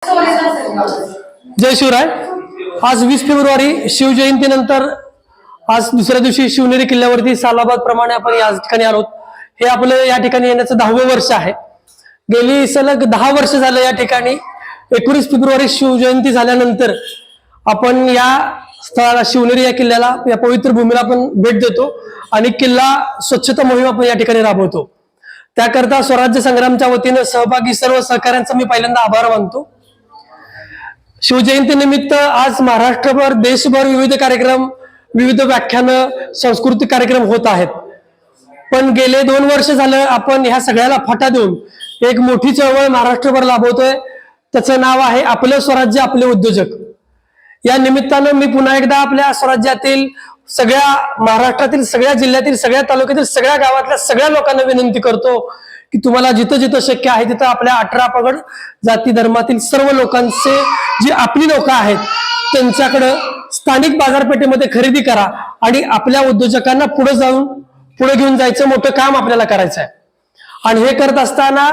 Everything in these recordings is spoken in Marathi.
जय शिवराय। आज 20 फेब्रुवारी शिवजयंतीनंतर आज दुसऱ्या दिवशी शिवनेरी किल्ल्यावरती सालाबाद प्रमाणे आपण या ठिकाणी आलो। हे आपलं या ठिकाणी येण्याचं 10वं वर्ष आहे। गेली सलग 10 वर्ष झालं या ठिकाणी 19 फेब्रुवारी शिवजयंती झाल्यानंतर आपण या स्थळाला शिवनेरी या किल्ल्याला या पवित्र भूमीला आपण भेट देतो आणि किल्ला स्वच्छता मोहीम आपण या ठिकाणी राबवतो। त्याकरता स्वराज्य संग्रामच्या वतीने सहभागी सर्व सहकाऱ्यांचा मी पहिल्यांदा आभार मानतो। शिवजयंती निमित्त आज महाराष्ट्रभर देशभर विविध कार्यक्रम विविध व्याख्यानं सांस्कृतिक कार्यक्रम होत आहेत, पण गेले 2 वर्ष झालं आपण ह्या सगळ्याला फाटा देऊन एक मोठी चळवळ महाराष्ट्रभर राबवतोय। त्याचं नाव आहे आपलं स्वराज्य आपले उद्योजक। या निमित्तानं मी पुन्हा एकदा आपल्या स्वराज्यातील सगळ्या महाराष्ट्रातील सगळ्या जिल्ह्यातील सगळ्या तालुक्यातील सगळ्या गावातल्या सगळ्या लोकांना विनंती करतो की तुम्हाला जिथं जिथं शक्य आहे तिथं आपल्या 18 पगड जाती धर्मातील सर्व लोकांचे जी आपली लोक आहेत त्यांच्याकडे स्थानिक बाजारपेठेमध्ये खरेदी करा आणि आपल्या उद्योजकांना पुढे घेऊन जायचं मोठं काम आपल्याला करायचं आहे। आणि हे करत असताना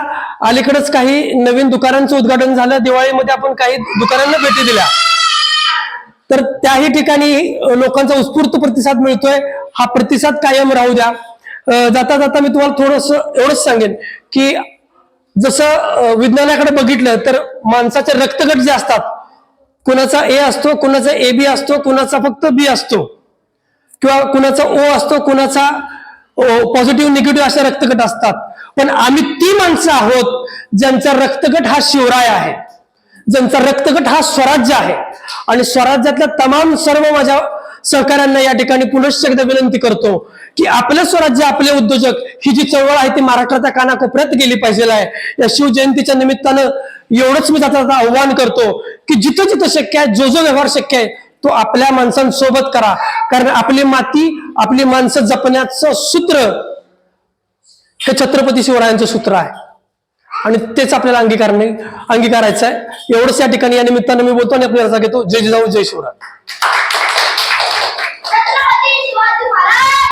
अलीकडेच काही नवीन दुकानांचं उद्घाटन झालं। दिवाळीमध्ये आपण काही दुकानांना भेटी दिल्या, तर त्याही ठिकाणी लोकांचा उत्स्फूर्त प्रतिसाद मिळतोय। हा प्रतिसाद कायम राहू द्या। जाता जाता मी तुम्हाला थोडंसं एवढंच सांगेन की जसं विज्ञानाकडे बघितलं तर माणसाचे रक्तगट जे असतात, कुणाचा ए असतो, कुणाचा ए बी असतो, कुणाचा फक्त बी असतो किंवा कुणाचा ओ असतो, कुणाचा पॉझिटिव्ह निगेटिव्ह असे रक्तगट असतात। पण आम्ही ती माणसं आहोत ज्यांचा रक्तगट हा शिवराय आहे, ज्यांचा रक्तगट हा स्वराज्य आहे। आणि स्वराज्यातल्या तमाम सर्व माझ्या सहकाऱ्यांना या ठिकाणी पुनश्च एकदा विनंती करतो की आपलं स्वराज्य आपले उद्योजक ही जी चळवळ आहे ती महाराष्ट्राच्या कानाकोपऱ्यात गेली पाहिजे आहे। या शिवजयंतीच्या निमित्तानं एवढंच मी त्याचा आव्हान करतो की जिथं जिथं शक्य आहे, जो व्यवहार शक्य आहे तो आपल्या माणसांसोबत करा, कारण आपली माती आपली माणसं जपण्याचं सूत्र हे छत्रपती शिवरायांचं सूत्र आहे आणि तेच आपल्याला अंगीकारायचं आहे। एवढंच या ठिकाणी या निमित्तानं मी बोलतो आणि आपल्याला घेतो। जय जिजाऊ जय शिवराय।